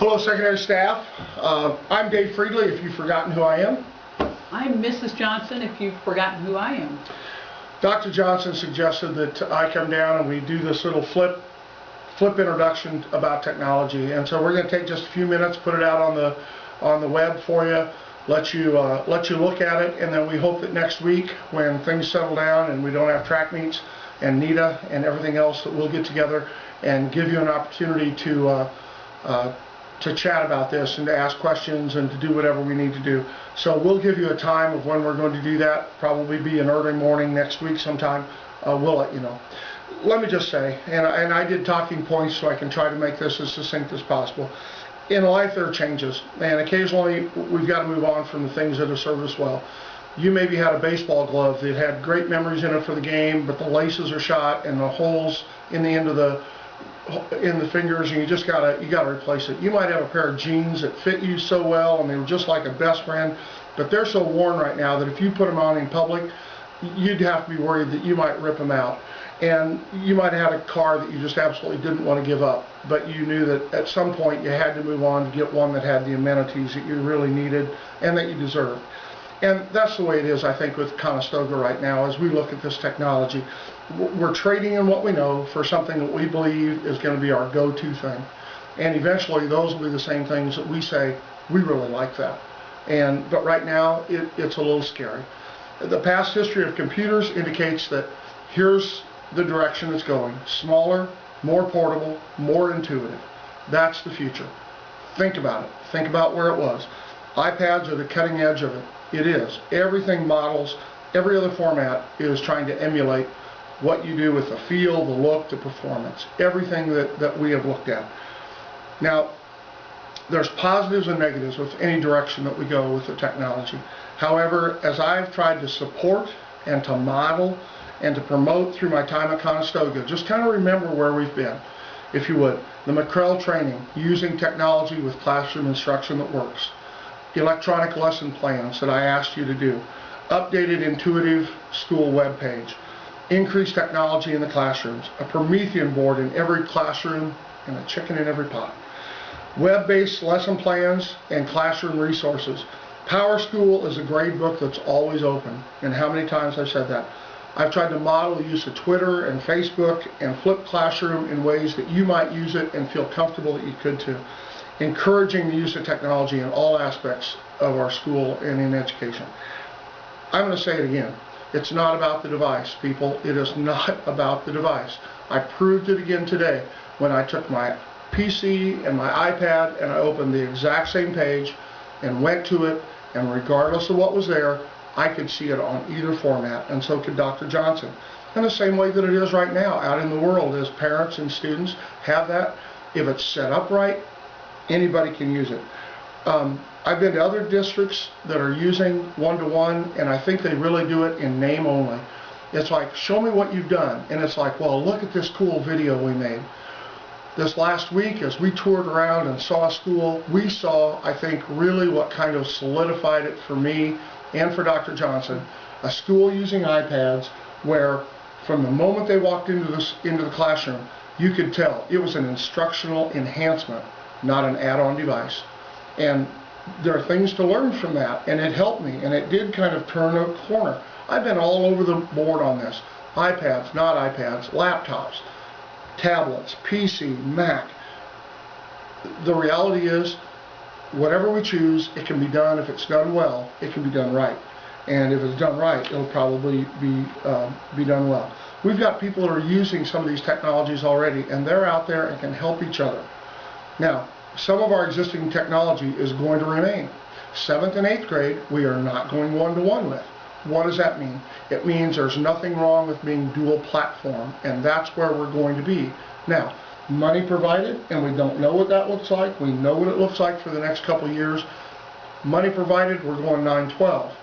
Hello, secondary staff. I'm Dave Friedley, if you've forgotten who I am. I'm Mrs. Johnson, if you've forgotten who I am. Dr. Johnson suggested that I come down and we do this little flip introduction about technology, and so we're going to take just a few minutes, put it out on the web for you, let you look at it, and then we hope that next week, when things settle down and we don't have track meets and NETA and everything else, that we'll get together and give you an opportunity to chat about this and to ask questions and to do whatever we need to do. So we'll give you a time of when we're going to do that, probably be an early morning next week sometime. We'll let you know. Let me just say, and I did talking points so I can try to make this as succinct as possible. In life there are changes, and occasionally we've got to move on from the things that have served us well. You maybe had a baseball glove that had great memories in it for the game, but the laces are shot and the holes in the end of the fingers, and you gotta replace it. You might have a pair of jeans that fit you so well and they were just like a best friend, but they're so worn right now that if you put them on in public, you'd have to be worried that you might rip them out. And you might have had a car that you just absolutely didn't want to give up, but you knew that at some point you had to move on to get one that had the amenities that you really needed and that you deserved. And that's the way it is, I think, with Conestoga right now as we look at this technology. We're trading in what we know for something that we believe is going to be our go-to thing. And eventually those will be the same things that we say, we really like that. But right now, it's a little scary. The past history of computers indicates that here's the direction it's going. Smaller, more portable, more intuitive. That's the future. Think about it. Think about where it was. iPads are the cutting edge of it. It is. Everything models, every other format is trying to emulate what you do with the feel, the look, the performance. Everything that we have looked at. Now, there's positives and negatives with any direction that we go with the technology. However, as I've tried to support and to model and to promote through my time at Conestoga, just kind of remember where we've been, if you would. The McCrell training, using technology with classroom instruction that works. Electronic lesson plans that I asked you to do. Updated intuitive school web page. Increased technology in the classrooms. A Promethean board in every classroom and a chicken in every pot. Web-based lesson plans and classroom resources. PowerSchool is a grade book that's always open. And how many times I've said that. I've tried to model the use of Twitter and Facebook and Flip Classroom in ways that you might use it and feel comfortable that you could too. Encouraging the use of technology in all aspects of our school and in education. I'm going to say it again. It's not about the device, people. It is not about the device. I proved it again today when I took my PC and my iPad and I opened the exact same page and went to it, and regardless of what was there, I could see it on either format, and so could Dr. Johnson. In the same way that it is right now out in the world, as parents and students have that. If it's set up right, anybody can use it. I've been to other districts that are using one-to-one, and I think they really do it in name only. It's like, show me what you've done, and it's like, well, look at this cool video we made. This last week, as we toured around and saw a school, we saw, I think, really what kind of solidified it for me and for Dr. Johnson, a school using iPads where from the moment they walked into the classroom, you could tell it was an instructional enhancement, not an add-on device. And there are things to learn from that, and it helped me, and it did kind of turn a corner. I've been all over the board on this. iPads, not iPads, laptops, tablets, PC, Mac. The reality is, whatever we choose, it can be done. If it's done well, it can be done right. And if it's done right, it'll probably be done well. We've got people that are using some of these technologies already, and they're out there and can help each other. Now, some of our existing technology is going to remain. 7th and 8th grade, we are not going one-to-one with. What does that mean? It means there's nothing wrong with being dual platform, and that's where we're going to be. Now, money provided, and we don't know what that looks like. We know what it looks like for the next couple of years. Money provided, we're going 9-12.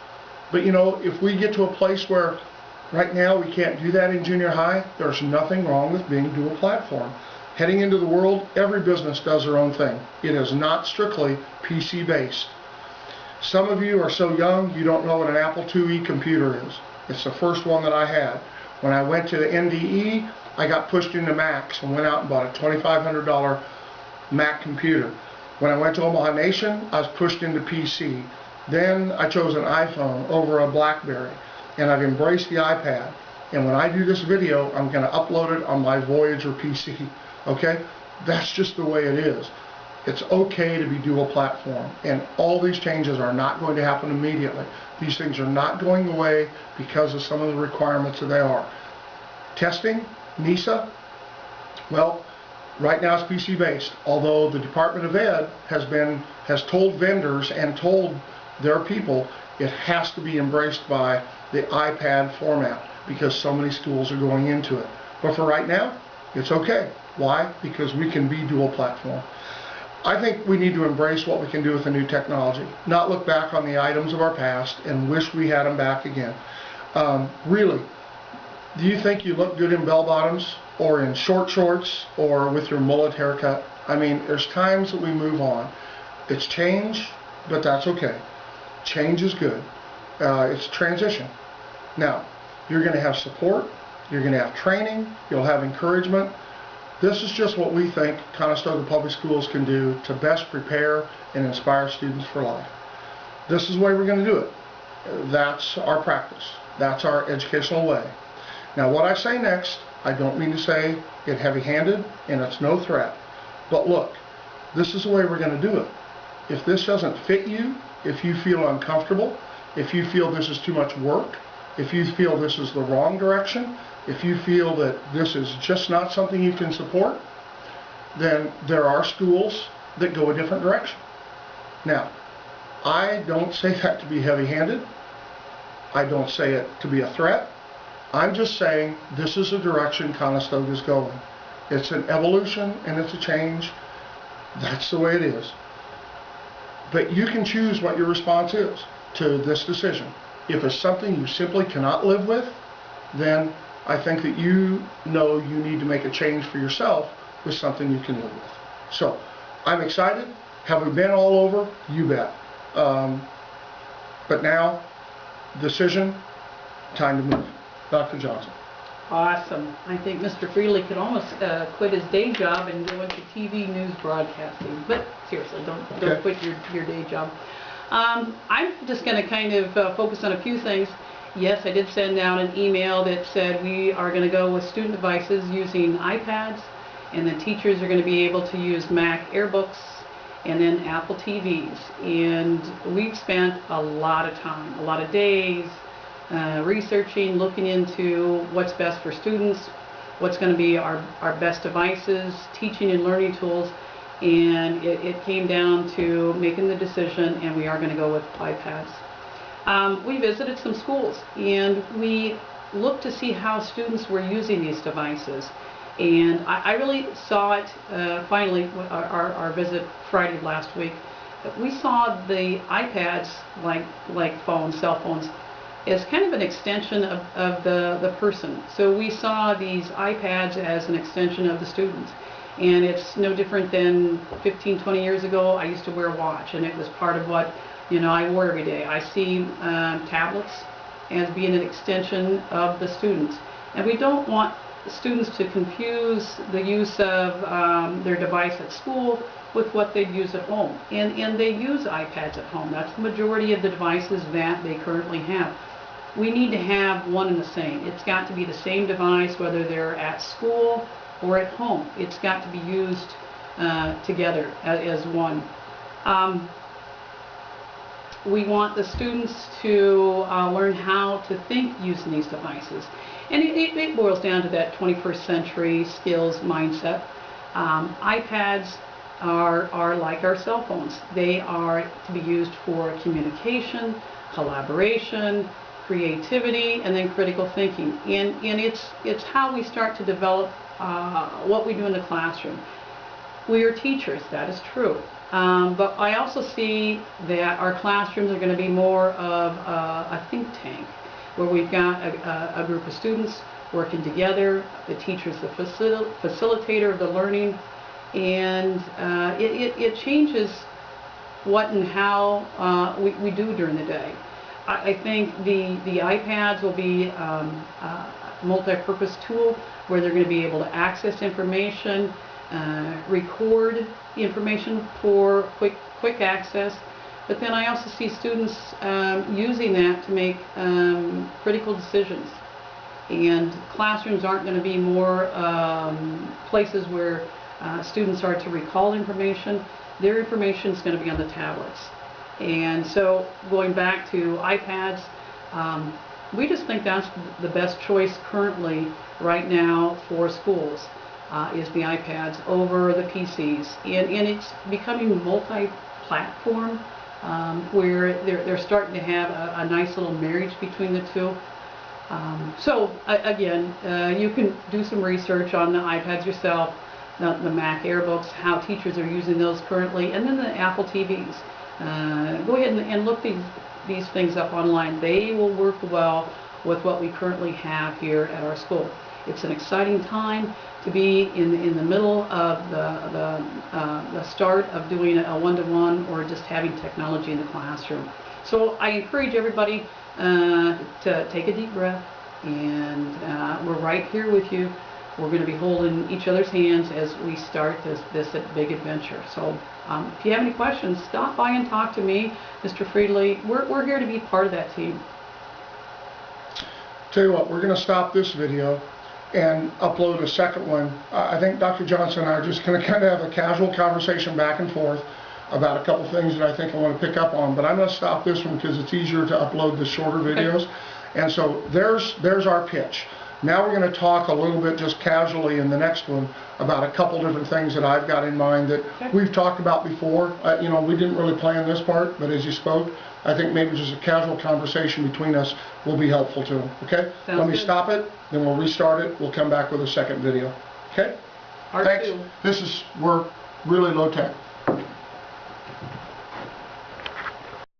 But you know, if we get to a place where right now we can't do that in junior high, there's nothing wrong with being dual platform. Heading into the world, every business does their own thing. It is not strictly PC based. Some of you are so young you don't know what an Apple IIe computer is. It's the first one that I had. When I went to the NDE, I got pushed into Macs and went out and bought a $2,500 Mac computer. When I went to Omaha Nation, I was pushed into PC. Then I chose an iPhone over a BlackBerry, and I've embraced the iPad. And when I do this video, I'm going to upload it on my Voyager PC. Okay? That's just the way it is. It's okay to be dual platform, and all these changes are not going to happen immediately. These things are not going away because of some of the requirements that they are. Testing, NISA, well, right now it's PC based, although the Department of Ed has told vendors and told their people it has to be embraced by the iPad format because so many schools are going into it. But for right now, it's okay. Why? Because we can be dual platform. I think we need to embrace what we can do with the new technology, not look back on the items of our past and wish we had them back again. Really, do you think you look good in bell bottoms or in short shorts or with your mullet haircut? I mean, there's times that we move on. It's change, but that's okay. Change is good. It's transition. Now, you're going to have support, you're going to have training, you'll have encouragement. This is just what we think Conestoga Public Schools can do to best prepare and inspire students for life. This is the way we're going to do it. That's our practice. That's our educational way. Now, what I say next, I don't mean to say it heavy-handed, and it's no threat. But look, this is the way we're going to do it. If this doesn't fit you, if you feel uncomfortable, if you feel this is too much work, if you feel this is the wrong direction, if you feel that this is just not something you can support, then there are schools that go a different direction. Now, I don't say that to be heavy-handed. I don't say it to be a threat. I'm just saying this is the direction Conestoga is going. It's an evolution and it's a change. That's the way it is. But you can choose what your response is to this decision. If it's something you simply cannot live with, then I think that you know you need to make a change for yourself with something you can live with. So, I'm excited. Have we been all over? You bet. But now, decision, time to move. Dr. Johnson. Awesome. I think Mr. Freely could almost quit his day job and go into TV news broadcasting. But seriously, don't quit your day job. I'm just going to kind of focus on a few things. Yes, I did send out an email that said we are going to go with student devices using iPads, and the teachers are going to be able to use Mac Airbooks and then Apple TVs. And we've spent a lot of time, a lot of days, researching, looking into what's best for students, what's going to be our best devices, teaching and learning tools, and it came down to making the decision, and we are going to go with iPads. We visited some schools, and we looked to see how students were using these devices, and I really saw it finally, our visit Friday last week. We saw the iPads, like phones, cell phones, as kind of an extension of the person. So we saw these iPads as an extension of the students. And it's no different than 15, 20 years ago. I used to wear a watch, and it was part of what I wore every day. I see tablets as being an extension of the students. And we don't want students to confuse the use of their device at school with what they use at home. And they use iPads at home. That's the majority of the devices that they currently have. We need to have one and the same. It's got to be the same device whether they're at school or at home. It's got to be used together as one. We want the students to learn how to think using these devices. And it boils down to that 21st century skills mindset. iPads are like our cell phones. They are to be used for communication, collaboration, creativity, and then critical thinking. And it's how we start to develop what we do in the classroom. We are teachers, that is true. But I also see that our classrooms are going to be more of a think tank, where we've got a group of students working together. The teacher's the facilitator of the learning, and it changes what and how we do during the day. I think the iPads will be a multi-purpose tool where they're going to be able to access information, record information for quick access. But then I also see students using that to make critical decisions. And classrooms aren't going to be more places where students are to recall information. Their information is going to be on the tablets. And so going back to iPads, we just think that's the best choice currently right now for schools, is the iPads over the PCs. And it's becoming multi-platform, where they're starting to have a nice little marriage between the two. Again, you can do some research on the iPads yourself, the Mac Airbooks, how teachers are using those currently, and then the Apple TVs. Go ahead and look these things up online. They will work well with what we currently have here at our school. It's an exciting time to be in the middle of the start of doing a one-to-one or just having technology in the classroom. So I encourage everybody to take a deep breath, and we're right here with you. We're going to be holding each other's hands as we start this big adventure. So if you have any questions, stop by and talk to me, Mr. Friedley. We're here to be part of that team. Tell you what, we're going to stop this video and upload a second one. I think Dr. Johnson and I are just going to kind of have a casual conversation back and forth about a couple things that I think I want to pick up on, but I'm going to stop this one because it's easier to upload the shorter videos. Okay. And so there's our pitch. Now we're going to talk a little bit just casually in the next one about a couple different things that I've got in mind that we've talked about before. You know, we didn't really plan this part, but as you spoke, I think maybe just a casual conversation between us will be helpful to them. Okay? Sounds Let me good. stop it, then we'll restart it. We'll come back with a second video. Okay? Part Thanks. two. We're really low tech.